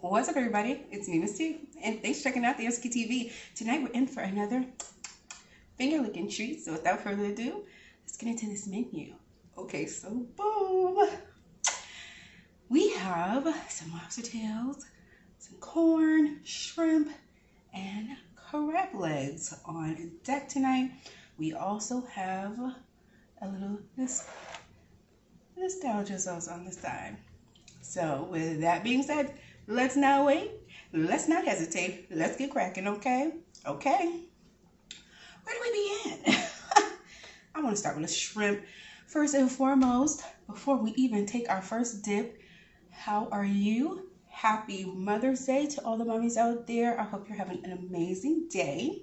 What's up, everybody? It's me, Miss T, and thanks for checking out the SK TV. Tonight we're in for another finger-licking treat. So without further ado, let's get into this menu. Okay, so boom, we have some lobster tails, some corn, shrimp, and crab legs on deck tonight. We also have a little nostalgia sauce on the side. So with that being said, let's not wait. Let's not hesitate. Let's get cracking, okay? Okay. Where do we begin? I want to start with a shrimp. First and foremost, before we even take our first dip, how are you? Happy Mother's Day to all the mommies out there. I hope you're having an amazing day.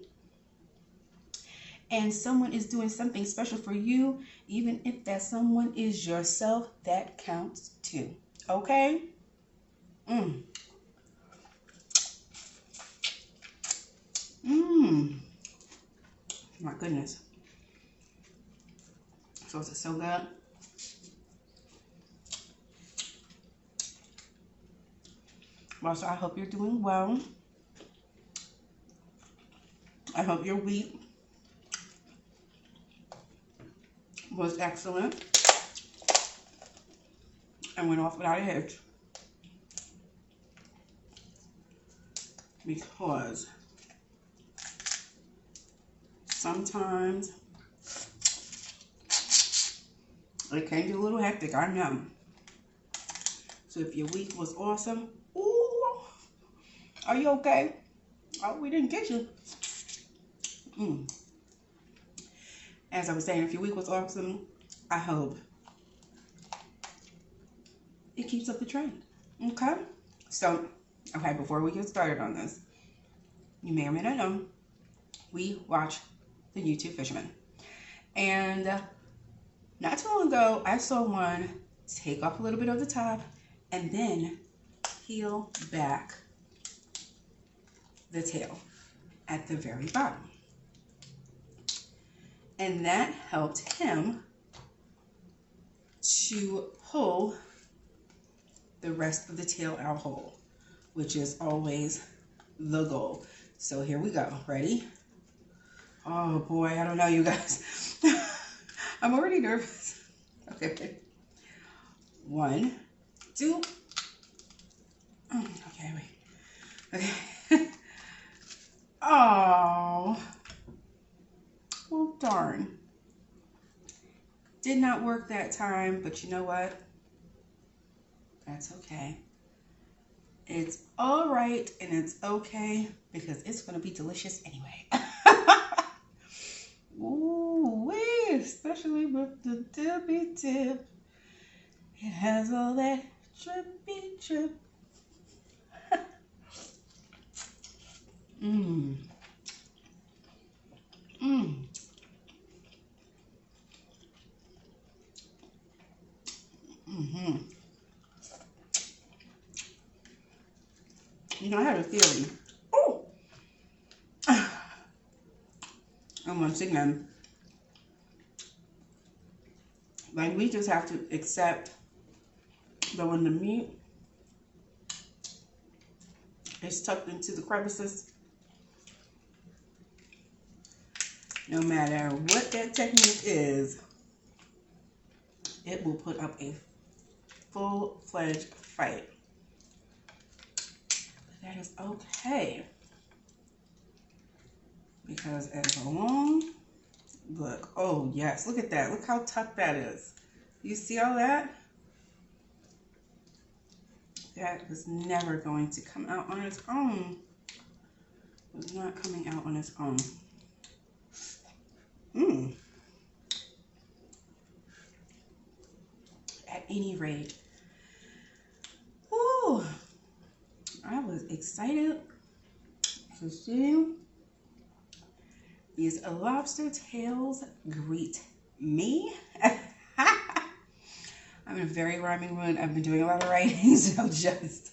And someone is doing something special for you, even if that someone is yourself, that counts too. Okay? Mmm. My goodness. Sauce is so good. Also, I hope you're doing well. I hope your week was excellent and went off without a hitch. Because sometimes it can get a little hectic, I know. So if your week was awesome, ooh, are you okay? Oh, we didn't get you. As I was saying, if your week was awesome, I hope it keeps up the trend. Okay? So, okay, before we get started on this, you may or may not know, we watch the YouTube Fisherman. And not too long ago, I saw one take off a little bit of the top and then peel back the tail at the very bottom. And that helped him to pull the rest of the tail out whole, which is always the goal. So here we go. Ready? Oh boy, I don't know, you guys. I'm already nervous. Okay. 1, 2. Okay, wait. Okay. Oh. Well, darn. Did not work that time, but you know what? That's okay. It's all right and it's okay because it's going to be delicious anyway. Ooh, wee, especially with the dippy dip. It has all that drippy drip. Mmm. Mmm. Mm-hmm. You know, I had a feeling. Oh! And once again, like, we just have to accept that when the meat is tucked into the crevices, no matter what that technique is, it will put up a full-fledged fight. But that is okay. Because as a long look, oh yes, look at that. Look how tough that is. You see all that? That was never going to come out on its own. It was not coming out on its own. At any rate, whew, I was excited to see these lobster tails greet me. I'm in a very rhyming mood. I've been doing a lot of writing, so just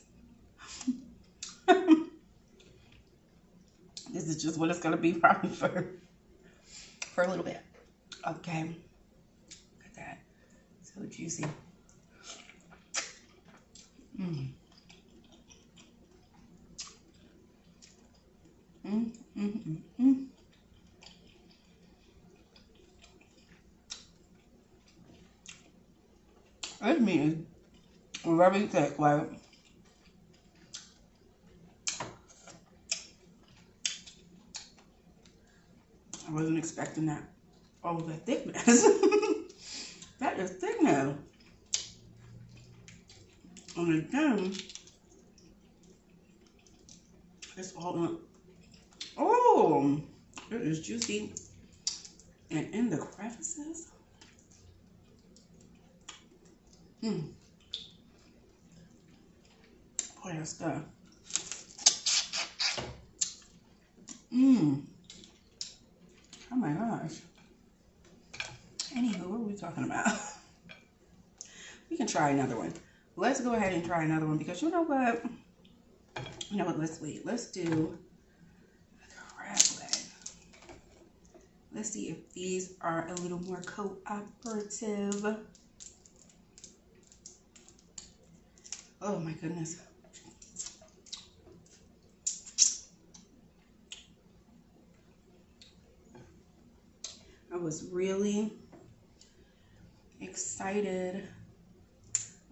this is just what it's gonna be probably for a little bit. Okay, look at that, so juicy. Mm-mm-mm. This meat is very thick, like I wasn't expecting that. Oh, the thickness. That is thickness. And again, it's all in. Oh, it is juicy. And in the crevices. Mmm. Boy, that's good. Mmm. Oh my gosh. Anywho, what are we talking about? We can try another one. Let's go ahead and try another one because you know what? You know what? Let's wait. Let's do the crab leg. Let's see if these are a little more cooperative. Oh my goodness. I was really excited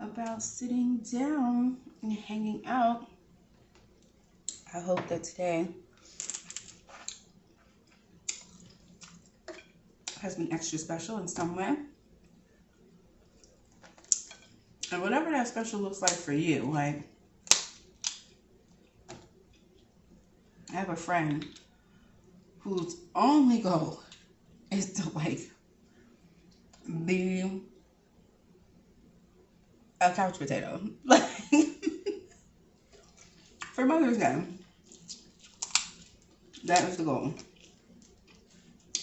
about sitting down and hanging out. I hope that today has been extra special in some way. And whatever that special looks like for you, like, I have a friend whose only goal is to, like, be a couch potato. Like, for Mother's Day, that is the goal.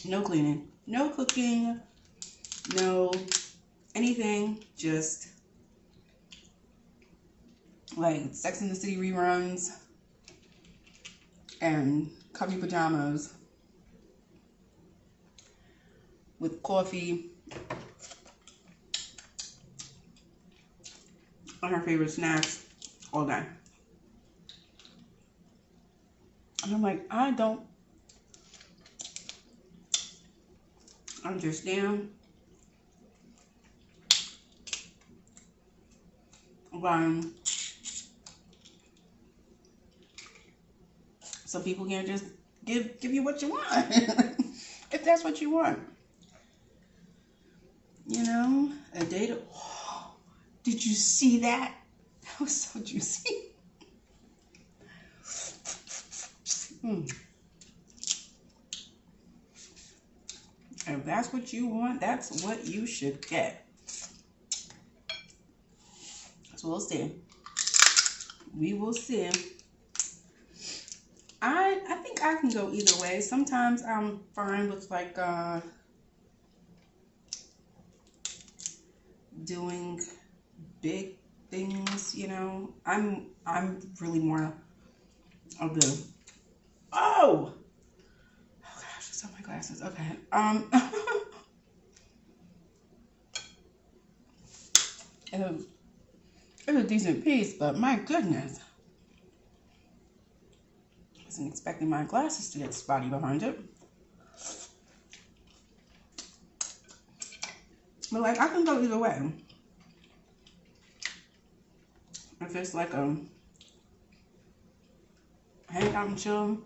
No cleaning, no cooking, no anything, just like Sex and the City reruns and comfy pajamas with coffee and her favorite snacks all day. And I'm like, I don't understand why some people can't just give you what you want. If that's what you want. You know, a day to... Oh, did you see that? That was so juicy. If that's what you want, that's what you should get. So we'll see. We will see. I think I can go either way. Sometimes I'm fine with like doing big things, you know. I'm really more of the oh gosh, it's on my glasses. Okay. It's a decent piece, but my goodness. Wasn't expecting my glasses to get spotty behind it. But like, I can go either way. If it's like a hang out and chill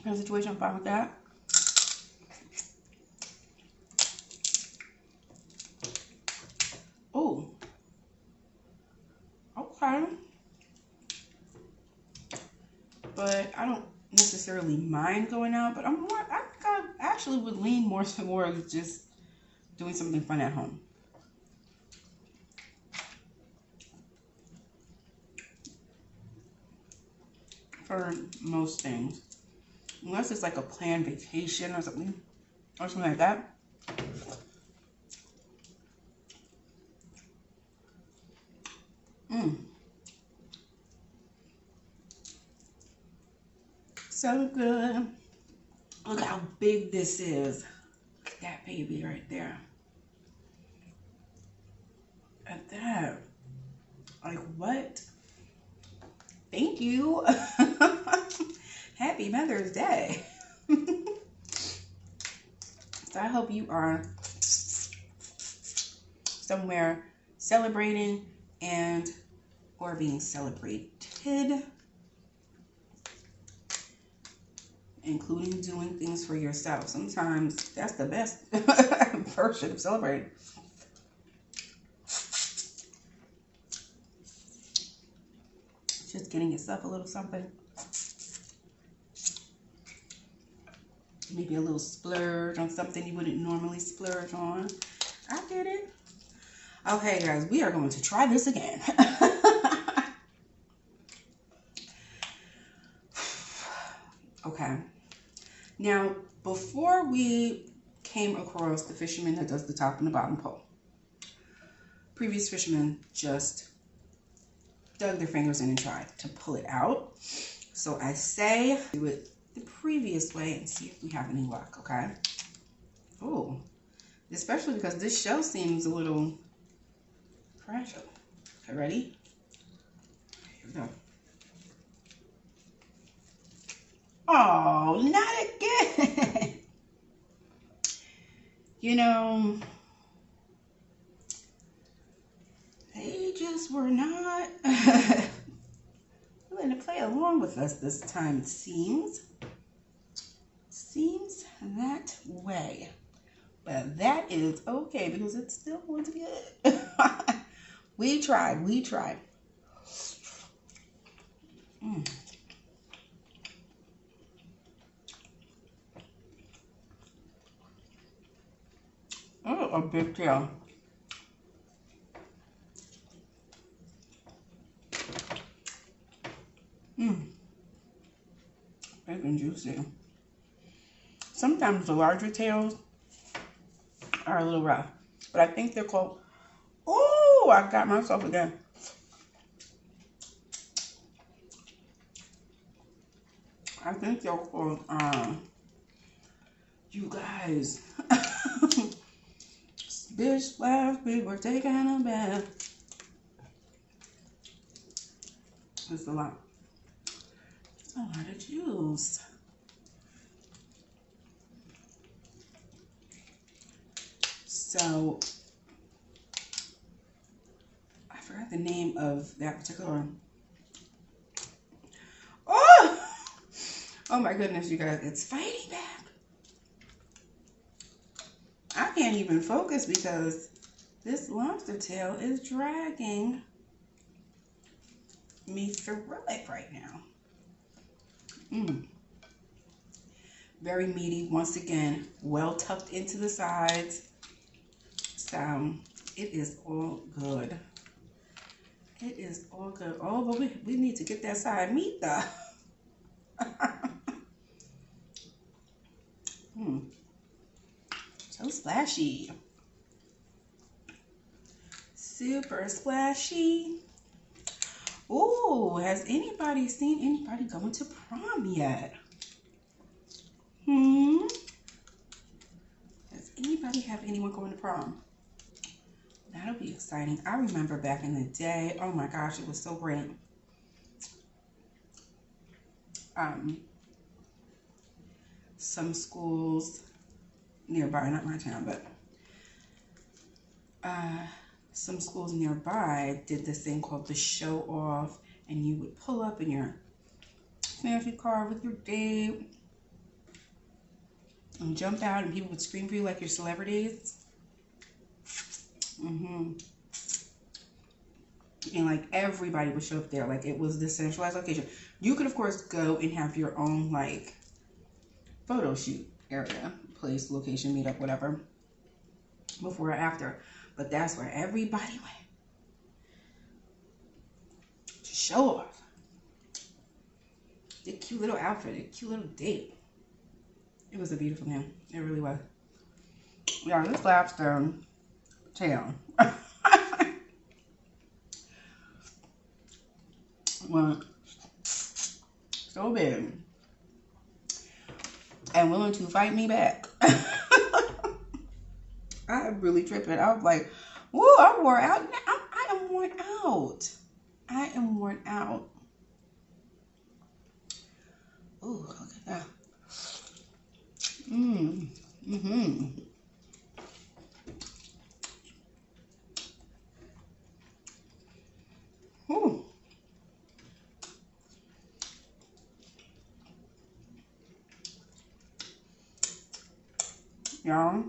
kind of situation, I'm fine with that. Oh, okay. But I don't necessarily mind going out, but I think I actually would lean more towards just doing something fun at home. For most things. Unless it's like a planned vacation or something like that. So good. Look how big this is. Look at that baby right there. At that. Like, what? Thank you. Happy Mother's Day. So I hope you are somewhere celebrating and or being celebrated, including doing things for yourself. Sometimes that's the best version of celebrating. Just getting yourself a little something. Maybe a little splurge on something you wouldn't normally splurge on. I get it. Okay, guys, we are going to try this again. Okay. Now, before we came across the fisherman that does the top and the bottom pole, previous fishermen just dug their fingers in and tried to pull it out. So I say do it the previous way and see if we have any luck, okay? Oh, especially because this shell seems a little fragile. Okay, ready? Here we go. Oh, not again. You know, they just were not willing to play along with us this time, it seems. Seems that way. But that is okay because it's still going to be good. We tried. Oh, a big tail. Big and juicy. Sometimes the larger tails are a little rough, but I think they're called, oh, I got myself again. I think they're called, you guys, Bish splash, we were taking a bath. It's a lot of juice. So, I forgot the name of that particular one. Oh my goodness, you guys, it's fighting back. I can't even focus because this lobster tail is dragging me through it right now. Very meaty, once again, well tucked into the sides. So it is all good. It is all good. Oh, but we need to get that side meat though. So splashy. Super splashy. Ooh, has anybody seen anybody going to prom yet? Does anybody have anyone going to prom? That'll be exciting. I remember back in the day, oh my gosh, it was so great. Some schools nearby, not my town, but some schools nearby did this thing called the show off, and you would pull up in your fancy car with your date and jump out, and people would scream for you like you're celebrities. And like everybody would show up there, like it was this centralized location. You could of course go and have your own like photo shoot area, place, location, meetup, whatever, before or after. But that's where everybody went to show off the cute little outfit, the cute little date. It was a beautiful thing. It really was. Yeah, this lobster tail was so big and willing to fight me back. I really tripping. I was like, whoa, I'm worn out. I am worn out. I am worn out. Ooh, look at that. Mmm. Mm-hmm. Ooh. Y'all,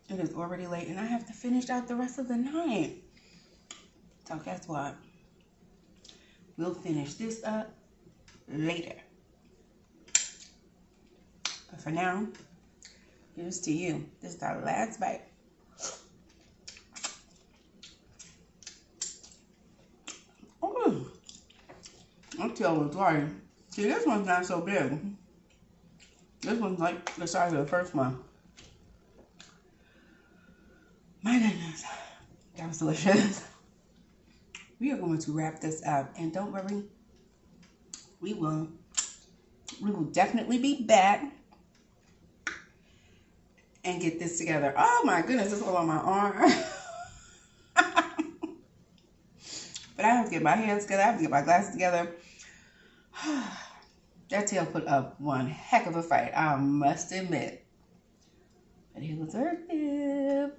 it is already late and I have to finish out the rest of the night. So guess what? We'll finish this up later. But for now, here's to you. This is our last bite. Oh, I'm telling you, see, this one's not so big. This one's like the size of the first one. My goodness, that was delicious. We are going to wrap this up, and don't worry, we will definitely be back and get this together. Oh my goodness, it's all on my arm. But I have to get my hands together. I have to get my glasses together. That tail put up one heck of a fight, I must admit. But it was worth it.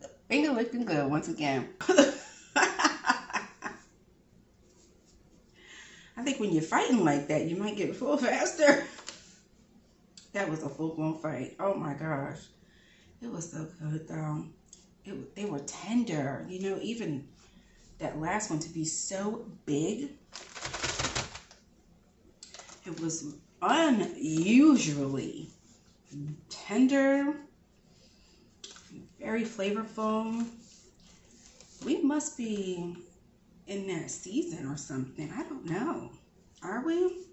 The finger looking good once again. I think when you're fighting like that, you might get full faster. That was a full-blown fight. Oh my gosh. It was so good though. They were tender. You know, even that last one to be so big. It was unusually tender, very flavorful. We must be in that season or something. I don't know. Are we?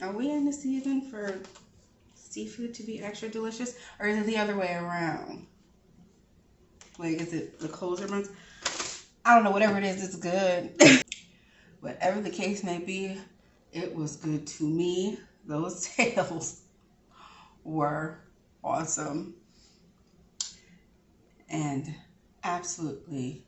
Are we in the season for seafood to be extra delicious? Or is it the other way around? Like, is it the colder months? I don't know. Whatever it is, it's good. Whatever the case may be, it was good to me. Those tails were awesome and absolutely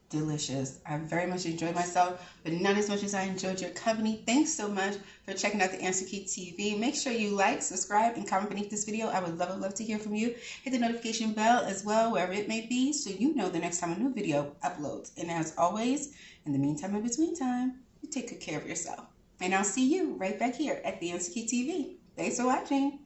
delicious. I very much enjoyed myself, but not as much as I enjoyed your company. Thanks so much for checking out the Answer Key TV. Make sure you like, subscribe, and comment beneath this video. I would love to hear from you. Hit the notification bell as well, wherever it may be, so you know the next time a new video uploads. And as always, in the meantime, in between time, you take good care of yourself. And I'll see you right back here at the Answer Key TV. Thanks for watching.